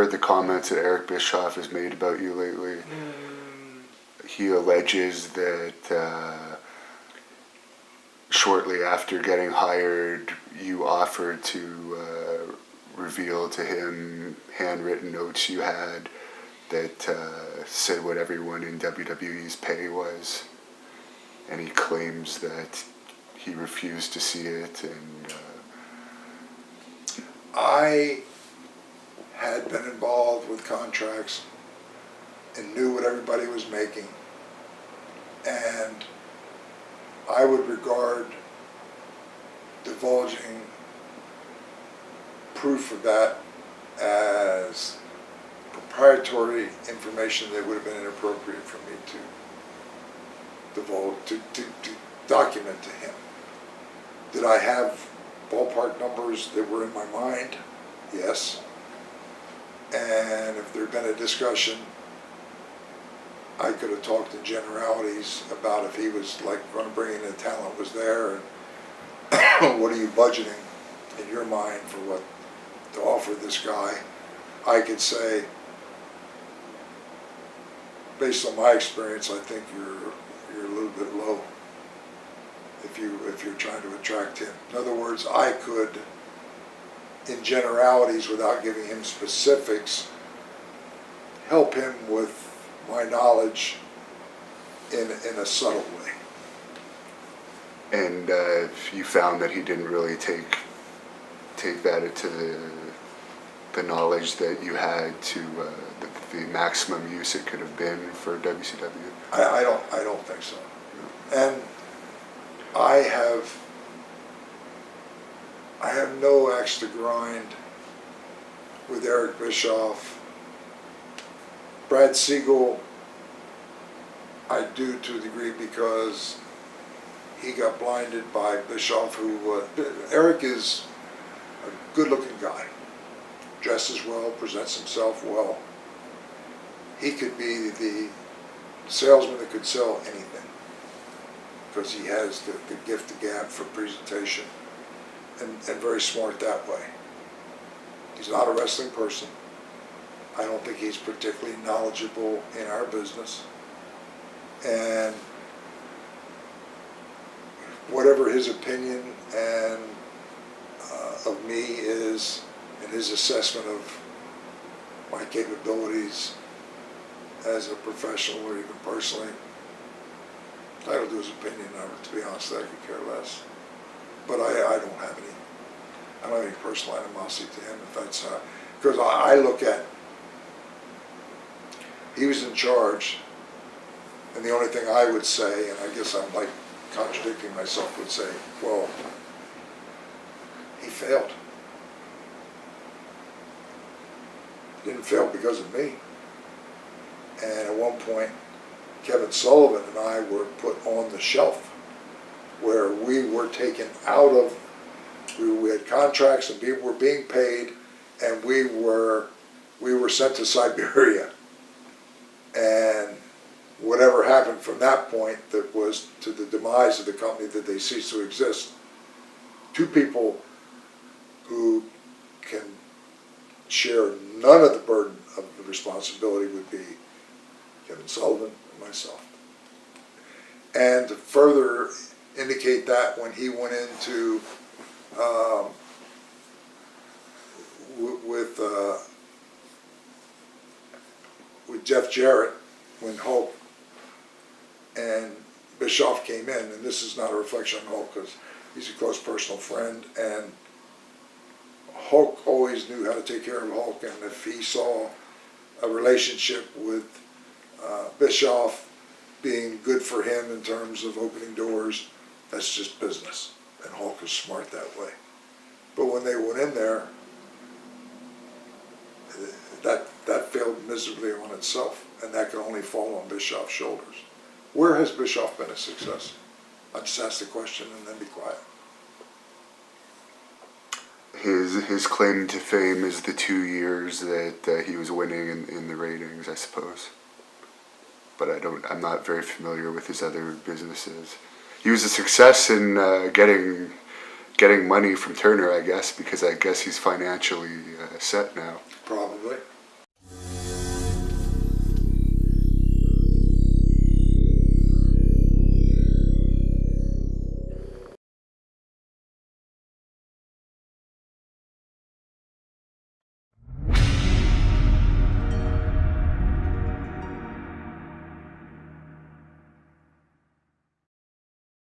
heard the comments that Eric Bischoff has made about you lately? He alleges that shortly after getting hired, you offered to reveal to him handwritten notes you had that said what everyone in WWE's pay was, and he claims that he refused to see it. And I had been involved with contracts and knew what everybody was making, and I would regard divulging proof of that as proprietary information that would have been inappropriate for me to divulge, to document to him. Did I have ballpark numbers that were in my mind? Yes. And if there had been a discussion, I could have talked in generalities about if he was like going to bring in the talent was there, and what are you budgeting in your mind for what to offer this guy. I could say, based on my experience, I think you're a little bit low if you're trying to attract him. In other words, I could, in generalities, without giving him specifics, help him with my knowledge in a subtle way. And you found that he didn't really take that into the knowledge that you had to the maximum use it could have been for WCW. I don't think so. And I have no axe to grind with Eric Bischoff. Brad Siegel, I do to a degree because he got blinded by Bischoff, who, Eric is a good-looking guy, dresses well, presents himself well. He could be the salesman that could sell anything because he has the gift of gab for presentation and very smart that way. He's not a wrestling person. I don't think he's particularly knowledgeable in our business. And whatever his opinion and of me is, and his assessment of my capabilities as a professional or even personally, entitled to his opinion. To be honest, I could care less. But I don't have any personal animosity to him. If that's because I look at, he was in charge, and the only thing I would say, and I guess I'm like contradicting myself, would say, well, he failed. He didn't fail because of me. And at one point, Kevin Sullivan and I were put on the shelf where we were taken out of, we had contracts and we were being paid, and we were sent to Siberia. And whatever happened from that point, that was to the demise of the company, that they ceased to exist. Two people who can share none of the burden of the responsibility would be Kevin Sullivan and myself. And to further indicate that, when he went into with Jeff Jarrett, when Hulk and Bischoff came in, and this is not a reflection on Hulk because he's a close personal friend, and Hulk always knew how to take care of Hulk, and if he saw a relationship with Bischoff being good for him in terms of opening doors, that's just business, and Hulk is smart that way. But when they went in there, that failed miserably on itself, and that could only fall on Bischoff's shoulders. Where has Bischoff been a success? I'll just ask the question and then be quiet. His claim to fame is the 2 years that he was winning in the ratings, I suppose. But I'm not very familiar with his other businesses. He was a success in getting money from Turner, I guess, because I guess he's financially set now. Probably.